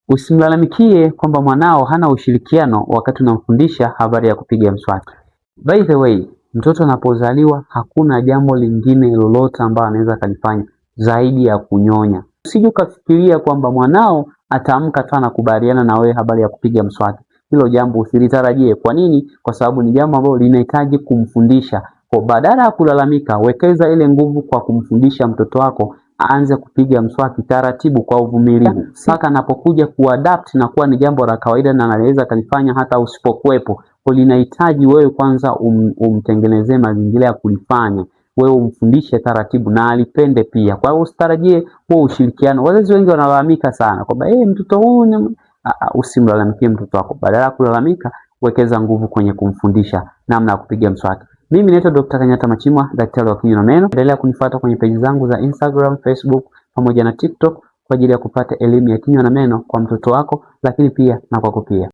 Usimlalamikie kwamba mwanao hana ushirikiano wakati unamfundisha habari ya kupiga mswaki. By the way, mtoto anapozaliwa hakuna jambo lingine lolote ambalo anaweza kulifanya zaidi ya kunyonya. Usije ukafikiria kwamba mwanao ataamka tu anakubaliana na wewe habari ya kupiga mswaki. Hilo jambo usilitarajie. Kwa nini? Kwa sababu ni jambo ambalo linahitaji kumfundisha. Kwa badala ya kulalamika, wekeza ile nguvu kwa kumfundisha mtoto wako aanze kupiga mswaki taratibu kwa uvumilivu. Mpaka anapokuja kuadapt na kuwa ni jambo la kawaida na anaweza kulifanya hata usipokuwepo. Kwa linahitaji wewe kwanza umtengenezee mazingira ya kulifanya. Wewe umfundishe taratibu na alipende pia. Kwa hiyo usitarajie huo ushirikiano. Wazazi wengi wanalalamika sana kwamba mtoto huyu, usimlalamikie mtoto wako. Badala ya kulalamika, wekeza nguvu kwenye kumfundisha namna ya kupiga mswaki. Mimi naitwa Dr. Kenyatta Machimwa, daktari wa kinywa na meno. Endelea kunifuata kwenye peji zangu za Instagram, Facebook pamoja na TikTok kwa ajili ya kupata elimu ya kinywa na meno kwa mtoto wako, lakini pia na kwako pia.